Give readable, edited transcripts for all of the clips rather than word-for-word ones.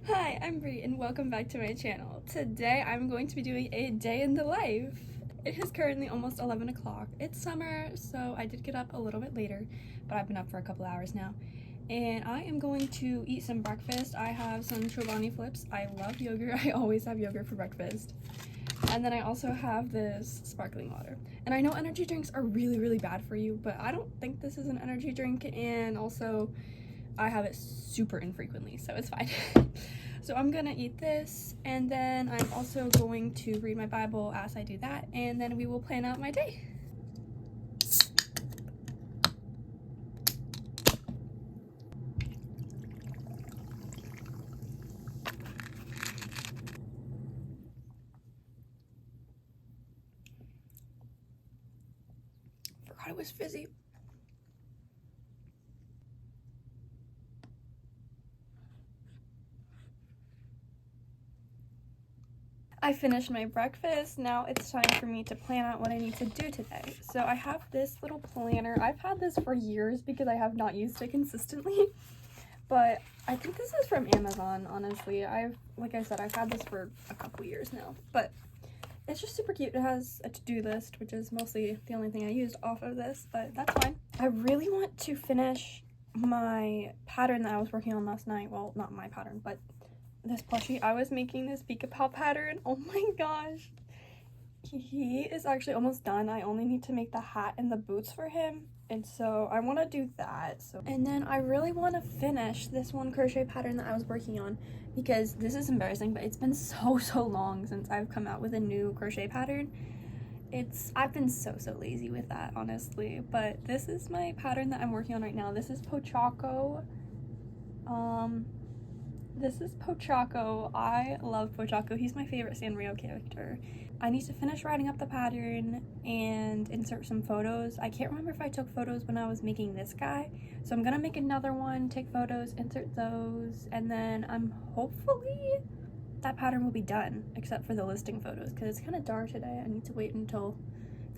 Hi, I'm Bree and welcome back to my channel. Today I'm going to be doing a day in the life. It is currently almost 11 o'clock. It's summer, so I did get up a little bit later, but I've been up for a couple hours now. And I am going to eat some breakfast. I have some Chobani flips. I love yogurt. I always have yogurt for breakfast. And then I also have this sparkling water. And I know energy drinks are really bad for you, but I don't think this is an energy drink, and also I have it super infrequently, so it's fine. So I'm gonna eat this, and then I'm also going to read my Bible as I do that, and then we will plan out my day. Forgot it was fizzy. I finished my breakfast. Now it's time for me to plan out what I need to do today. So I have this little planner. I've had this for years because I have not used it consistently, but I think this is from Amazon, honestly. Like I said, I've had this for a couple years now, but it's just super cute. It has a to-do list, which is mostly the only thing I used off of this, but that's fine. I really want to finish my pattern that I was working on last night. Well, not my pattern, but this plushie. I was making this peek-a-pow pattern. Oh my gosh. He is actually almost done. I only need to make the hat and the boots for him, and so I want to do that. And then I really want to finish this one crochet pattern that I was working on, because this is embarrassing, but it's been so long since I've come out with a new crochet pattern. I've been so lazy with that, honestly, but this is my pattern that I'm working on right now. This is Pochacco. This is Pochacco. I love Pochacco. He's my favorite Sanrio character. I need to finish writing up the pattern and insert some photos. I can't remember if I took photos when I was making this guy, so I'm gonna make another one, take photos, insert those, and then hopefully that pattern will be done, except for the listing photos, because it's kind of dark today. I need to wait until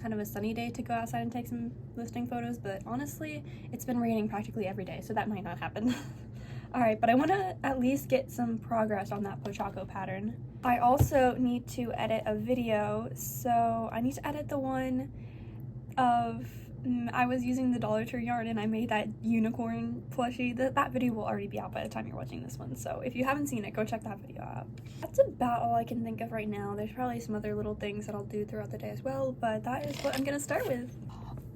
kind of a sunny day to go outside and take some listing photos, but honestly, it's been raining practically every day, so that might not happen. Alright, but I want to at least get some progress on that Pochacco pattern. I also need to edit a video, so I need to edit the one of I was using the Dollar Tree yarn and I made that unicorn plushie. That video will already be out by the time you're watching this one, so if you haven't seen it, go check that video out. That's about all I can think of right now. There's probably some other little things that I'll do throughout the day as well, but that is what I'm gonna start with.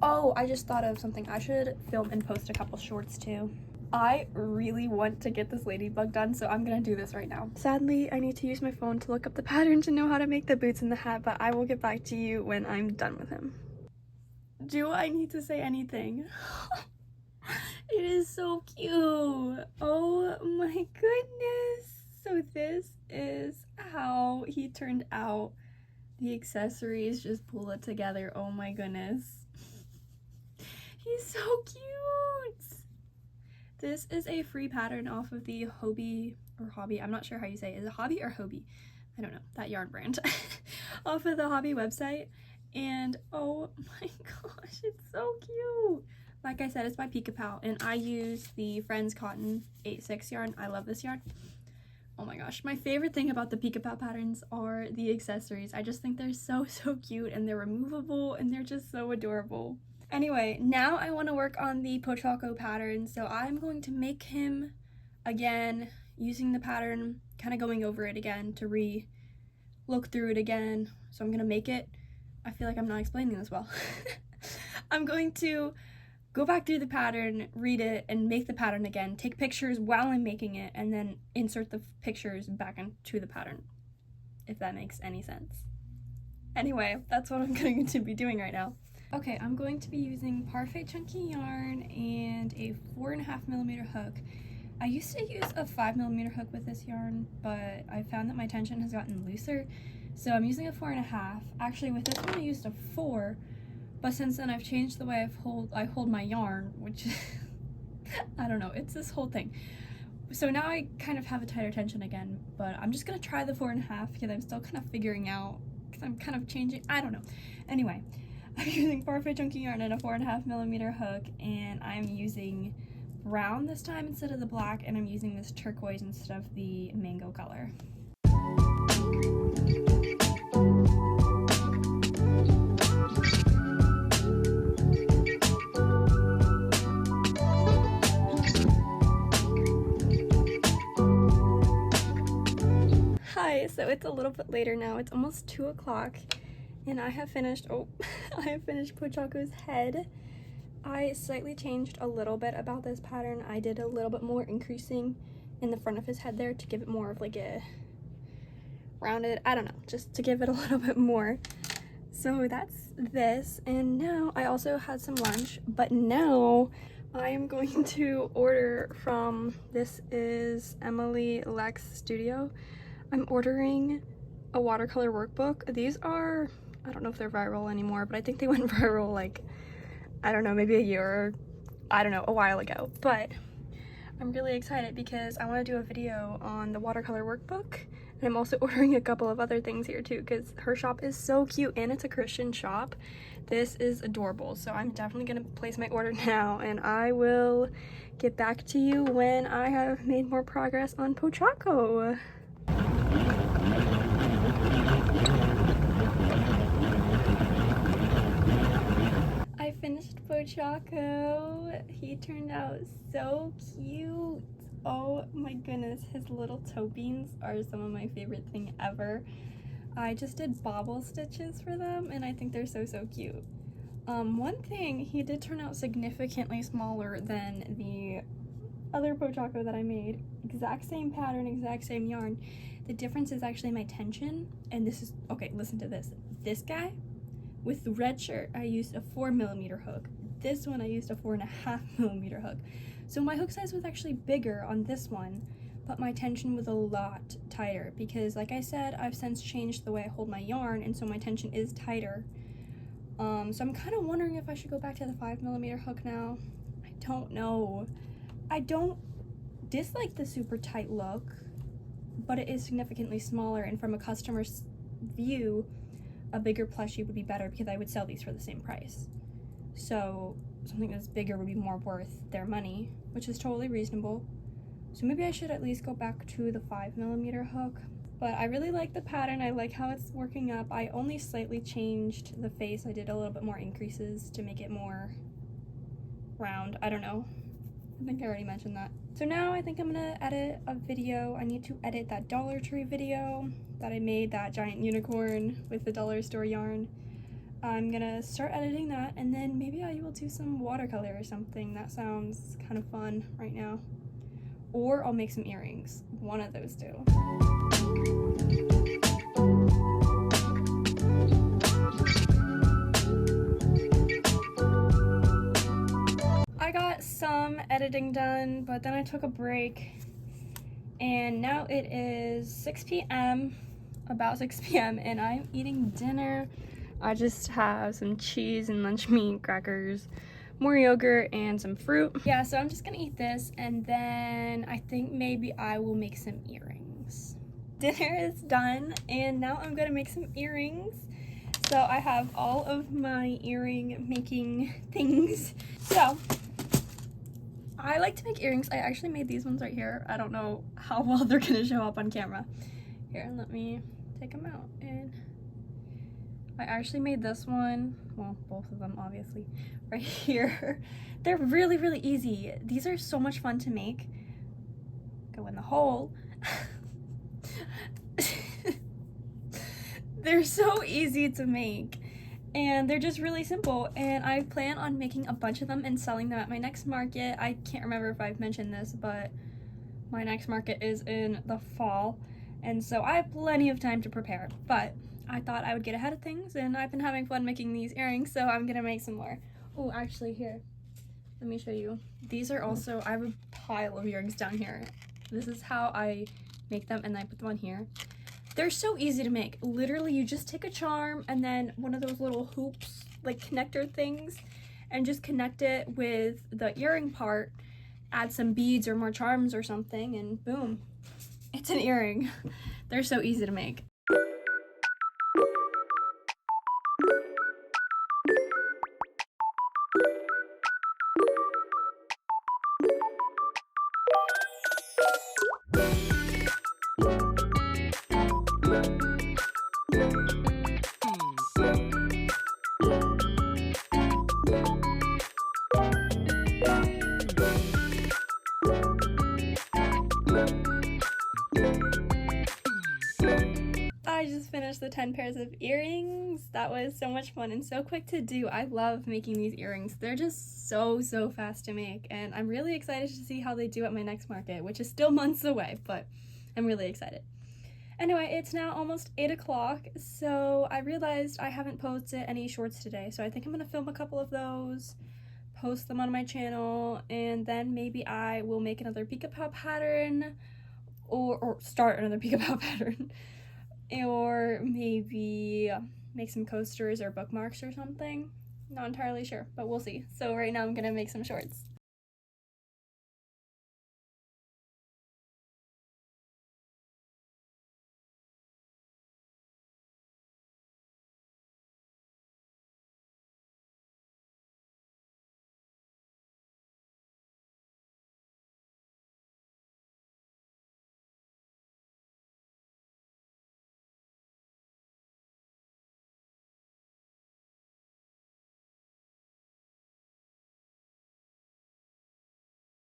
Oh, I just thought of something. I should film and post a couple shorts too. I really want to get this ladybug done, so I'm gonna do this right now. Sadly, I need to use my phone to look up the pattern to know how to make the boots and the hat, but I will get back to you when I'm done with him. Do I need to say anything? It is so cute. Oh my goodness. So this is how he turned out. The accessories just pull it together. Oh my goodness. He's so cute. This is a free pattern off of the Hobby, I'm not sure how you say it. Is it Hobby or Hobie? I don't know, that yarn brand. Off of the Hobby website. And oh my gosh, it's so cute. Like I said, it's by Peek-a-Pow, and I use the Friends Cotton 8/6 yarn. I love this yarn. Oh my gosh, my favorite thing about the Peek-a-Pow patterns are the accessories. I just think they're so cute, and they're removable, and they're just so adorable. Anyway, now I want to work on the Pochacco pattern, so I'm going to make him again using the pattern, kind of going over it again to look through it again. So I'm going to make it. I feel like I'm not explaining this well. I'm going to go back through the pattern, read it, and make the pattern again, take pictures while I'm making it, and then insert the pictures back into the pattern, if that makes any sense. Anyway, that's what I'm going to be doing right now. Okay, I'm going to be using Parfait Chunky yarn and a 4.5mm hook. I used to use a 5mm hook with this yarn, but I found that my tension has gotten looser, so I'm using a 4.5. Actually, with this one I used a 4, but since then I've changed the way I hold my yarn, which I don't know, it's this whole thing. So now I kind of have a tighter tension again, but I'm just gonna try the 4.5 because I'm still kind of figuring out, because I'm kind of changing, I don't know. Anyway, I'm using Parfait Chunky yarn and a 4.5mm hook, and I'm using brown this time instead of the black, and I'm using this turquoise instead of the mango color. Hi, so it's a little bit later now. It's almost 2 o'clock, and I have finished, I have finished Pochaco's head. I slightly changed a little bit about this pattern. I did a little bit more increasing in the front of his head there to give it more of like a rounded, I don't know, just to give it a little bit more. So that's this, and now I also had some lunch, but now I am going to order from, this is Emily Lex Studio. I'm ordering a watercolor workbook. These are, I don't know if they're viral anymore, but I think they went viral like, I don't know, maybe a year or, I don't know, a while ago. But I'm really excited because I want to do a video on the watercolor workbook. And I'm also ordering a couple of other things here too because her shop is so cute and it's a Christian shop. This is adorable. So I'm definitely going to place my order now, and I will get back to you when I have made more progress on Pochaco. I finished Pochaco. He turned out so cute. Oh my goodness, his little toe beans are some of my favorite thing ever. I just did bobble stitches for them and I think they're so cute. One thing, he did turn out significantly smaller than the other Pochaco that I made. Exact same pattern, exact same yarn. The difference is actually my tension, and this is, okay, listen to this. This guy, with the red shirt, I used a 4mm hook. This one I used a 4.5mm hook. So my hook size was actually bigger on this one, but my tension was a lot tighter because, like I said, I've since changed the way I hold my yarn, and so my tension is tighter. So I'm kind of wondering if I should go back to the 5mm hook now. I don't know. I don't dislike the super tight look, but it is significantly smaller, and from a customer's view, a bigger plushie would be better because I would sell these for the same price. So something that's bigger would be more worth their money, which is totally reasonable. So maybe I should at least go back to the 5mm hook. But I really like the pattern. I like how it's working up. I only slightly changed the face. I did a little bit more increases to make it more round. I don't know. I think I already mentioned that. So now I think I'm gonna edit a video. I need to edit that Dollar Tree video that I made, that giant unicorn with the dollar store yarn. I'm gonna start editing that, and then maybe I will do some watercolor or something. That sounds kind of fun right now. Or I'll make some earrings. One of those two. I got some editing done, but then I took a break, and now it is 6 p.m., about 6 p.m., and I'm eating dinner. I just have some cheese and lunch meat, crackers, more yogurt, and some fruit. Yeah, so I'm just gonna eat this, and then I think maybe I will make some earrings. Dinner is done, and now I'm gonna make some earrings. So I have all of my earring making things. So I like to make earrings. I actually made these ones right here. I don't know how well they're gonna show up on camera. Here, let me take them out. And I actually made this one, well, both of them obviously, right here. They're really easy. These are so much fun to make. Go in the hole. They're so easy to make, and they're just really simple, and I plan on making a bunch of them and selling them at my next market. I can't remember if I've mentioned this, but my next market is in the fall, and so I have plenty of time to prepare, but I thought I would get ahead of things, and I've been having fun making these earrings, so I'm gonna make some more. Oh, actually, here, let me show you. These are also, I have a pile of earrings down here. This is how I make them, and I put them on here. They're so easy to make. Literally, you just take a charm and then one of those little hoops, like connector things, and just connect it with the earring part, add some beads or more charms or something, and boom, it's an earring. They're so easy to make. I just finished the 10 pairs of earrings. That was so much fun and so quick to do. I love making these earrings. They're just so fast to make, and I'm really excited to see how they do at my next market, which is still months away, but I'm really excited. Anyway, it's now almost 8 o'clock, so I realized I haven't posted any shorts today, so I think I'm going to film a couple of those, post them on my channel, and then maybe I will make another Peek-a-Pow pattern, or start another Peek-a-Pow pattern. Or maybe make some coasters or bookmarks or something. Not entirely sure, but we'll see. So right now I'm gonna make some shorts.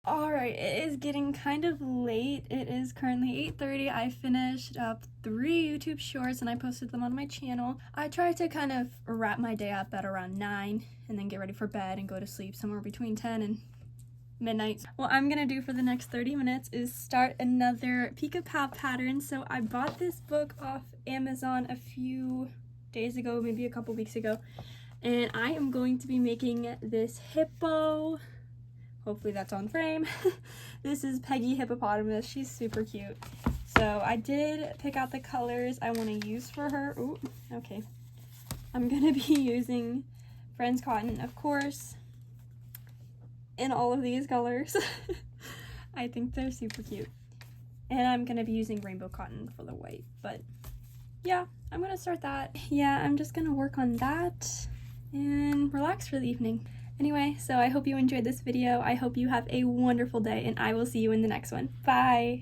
Alright, it is getting kind of late. It is currently 8:30. I finished up 3 YouTube shorts and I posted them on my channel. I tried to kind of wrap my day up at around 9 and then get ready for bed and go to sleep somewhere between 10 and midnight. What I'm gonna do for the next 30 minutes is start another Peek-a-Pow pattern. So I bought this book off Amazon a few days ago, maybe a couple weeks ago, and I am going to be making this hippo. Hopefully that's on frame. This is Peggy Hippopotamus. She's super cute. So I did pick out the colors I want to use for her. Ooh, okay. I'm gonna be using Friends Cotton, of course, in all of these colors. I think they're super cute. And I'm gonna be using Rainbow Cotton for the white, but yeah, I'm gonna start that. Yeah, I'm just gonna work on that and relax for the evening. Anyway, so I hope you enjoyed this video. I hope you have a wonderful day, and I will see you in the next one. Bye!